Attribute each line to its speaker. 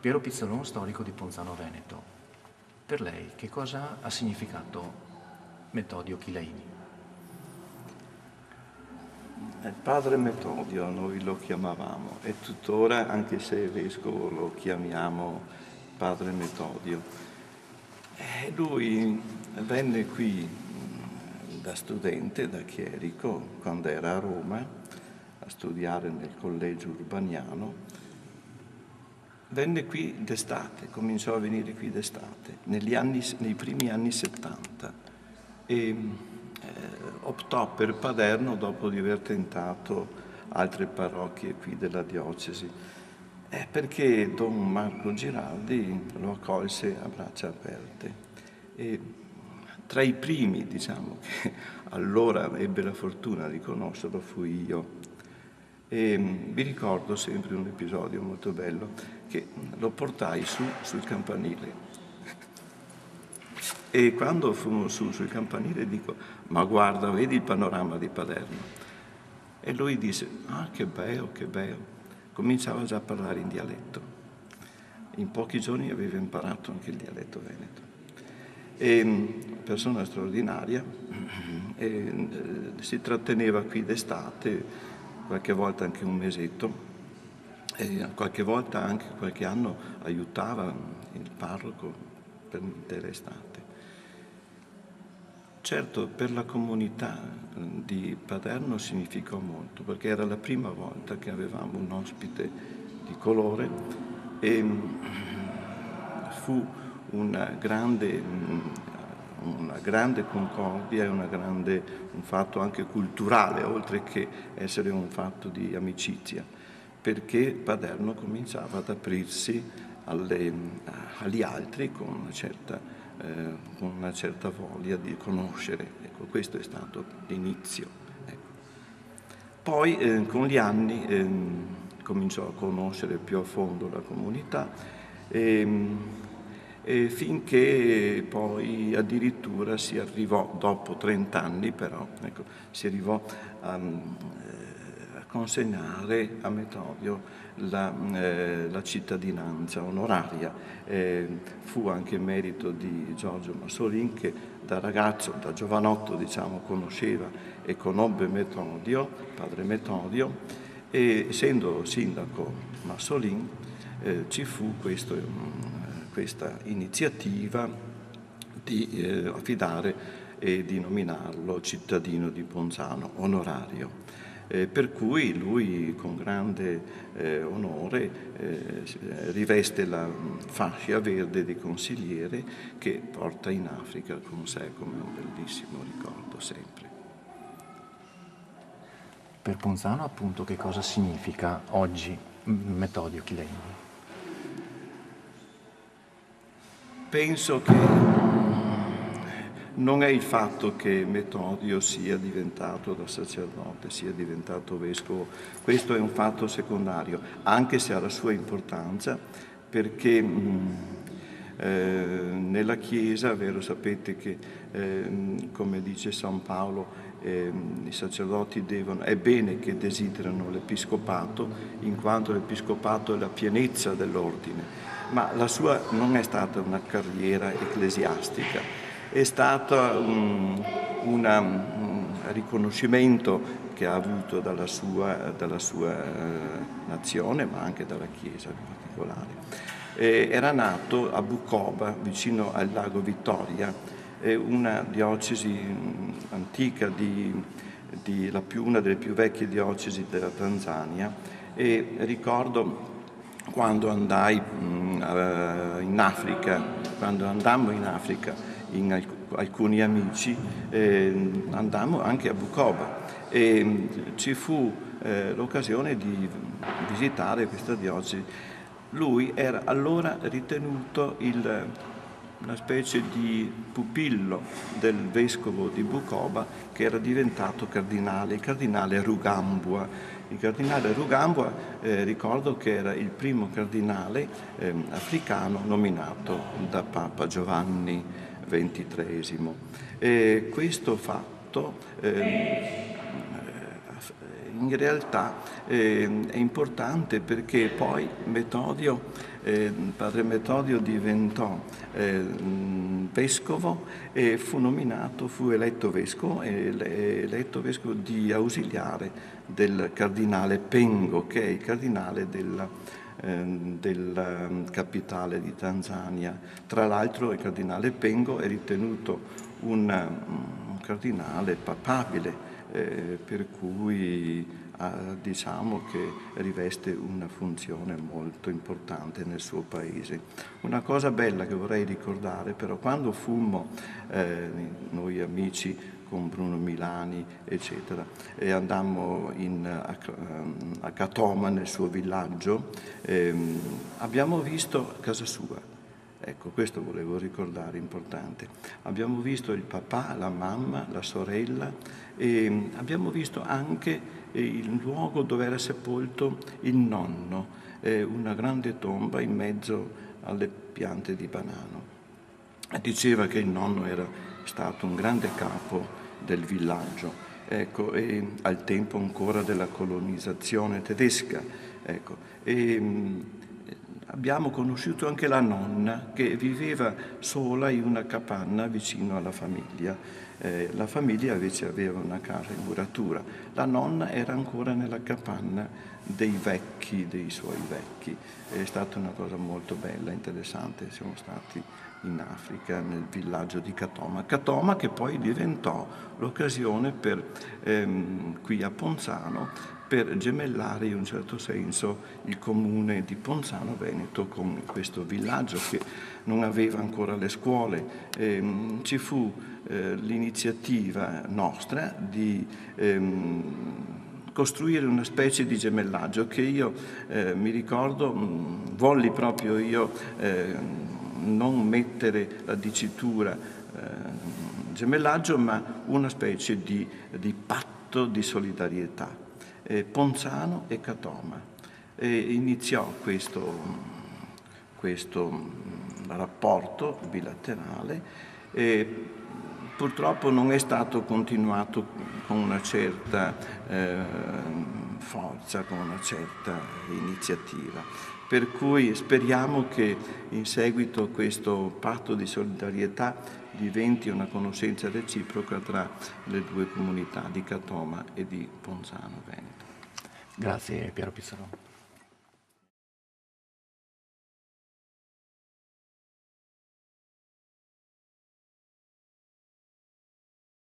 Speaker 1: Piero Pizzolon, storico di Ponzano Veneto. Per lei che cosa ha significato Metodio Chilaini?
Speaker 2: Padre Metodio noi lo chiamavamo e tuttora, anche se vescovo, lo chiamiamo Padre Metodio. Lui venne qui da studente, da chierico, quando era a Roma, a studiare nel collegio urbaniano. Venne qui d'estate, cominciò a venire qui d'estate, nei primi anni 70 e optò per Paderno dopo di aver tentato altre parrocchie qui della diocesi, perché Don Marco Giraldi lo accolse a braccia aperte. E tra i primi, diciamo, che allora ebbe la fortuna di conoscerlo fui io. E mi ricordo sempre un episodio molto bello, che lo portai sul campanile. E quando fummo sul campanile dico: ma guarda, vedi il panorama di Paderno? E lui disse: ah, che bello, che bello. Cominciava già a parlare in dialetto. In pochi giorni aveva imparato anche il dialetto veneto. E persona straordinaria, si tratteneva qui d'estate, qualche volta anche un mesetto, e qualche volta anche qualche anno aiutava il parroco per l'intera estate. Certo, per la comunità di Paderno significò molto, perché era la prima volta che avevamo un ospite di colore e fu una grande concordia e un fatto anche culturale, oltre che essere un fatto di amicizia, perché Paderno cominciava ad aprirsi agli altri con una certa voglia di conoscere. Ecco, questo è stato l'inizio. Ecco. Poi con gli anni cominciò a conoscere più a fondo la comunità e finché poi addirittura si arrivò, dopo 30 anni però, ecco, si arrivò a consegnare a Metodio la cittadinanza onoraria. Fu anche merito di Giorgio Massolin, che da ragazzo, da giovanotto diciamo, conosceva e conobbe Metodio, padre Metodio, e essendo sindaco Massolin ci fu questa iniziativa di affidare e di nominarlo cittadino di Ponzano onorario. Per cui lui con grande onore riveste la fascia verde di consigliere che porta in Africa con sé come un bellissimo ricordo sempre.
Speaker 1: Per Ponzano, appunto, che cosa significa oggi Metodio Chilaini?
Speaker 2: Penso che non è il fatto che Metodio sia diventato da sacerdote, sia diventato vescovo, questo è un fatto secondario, anche se ha la sua importanza, perché nella Chiesa, vero, sapete che, come dice San Paolo, i sacerdoti è bene che desiderano l'episcopato, in quanto l'episcopato è la pienezza dell'ordine, ma la sua non è stata una carriera ecclesiastica, è stato un riconoscimento che ha avuto dalla sua nazione, ma anche dalla Chiesa in particolare. Era nato a Bukoba, vicino al lago Vittoria, una diocesi antica, una delle più vecchie diocesi della Tanzania, e ricordo quando andammo in Africa in alcuni amici, andammo anche a Bukoba e ci fu l'occasione di visitare questa diocesi. Lui era allora ritenuto una specie di pupillo del vescovo di Bukoba, che era diventato cardinale, il cardinale Rugambua. Il cardinale Rugambua, ricordo che era il primo cardinale africano nominato da Papa Giovanni XXIII. Questo fatto in realtà è importante perché poi padre Metodio diventò vescovo e fu eletto vescovo di ausiliare del cardinale Pengo, che è il cardinale della capitale di Tanzania. Tra l'altro il cardinale Pengo è ritenuto un cardinale papabile, per cui diciamo che riveste una funzione molto importante nel suo paese. Una cosa bella che vorrei ricordare però, quando fummo noi amici con Bruno Milani eccetera e andammo a Katoma, nel suo villaggio, abbiamo visto casa sua. Ecco, questo volevo ricordare, importante. Abbiamo visto il papà, la mamma, la sorella e abbiamo visto anche il luogo dove era sepolto il nonno, una grande tomba in mezzo alle piante di banano. Diceva che il nonno era stato un grande capo del villaggio, ecco, e al tempo ancora della colonizzazione tedesca, ecco. Abbiamo conosciuto anche la nonna che viveva sola in una capanna vicino alla famiglia. La famiglia invece aveva una casa in muratura. La nonna era ancora nella capanna dei suoi vecchi. È stata una cosa molto bella, interessante. Siamo stati in Africa, nel villaggio di Katoma. Katoma che poi diventò l'occasione per, qui a Ponzano, per gemellare in un certo senso il comune di Ponzano Veneto con questo villaggio che non aveva ancora le scuole. Ci fu l'iniziativa nostra di costruire una specie di gemellaggio che io mi ricordo, volli proprio io non mettere la dicitura gemellaggio, ma una specie di patto di solidarietà. Ponzano e Katoma. Iniziò questo rapporto bilaterale e purtroppo non è stato continuato con una certa forza, con una certa iniziativa. Per cui speriamo che in seguito questo patto di solidarietà diventi una conoscenza reciproca tra le due comunità di Katoma e di Ponzano Veneto.
Speaker 1: Grazie Piero Pizzarò.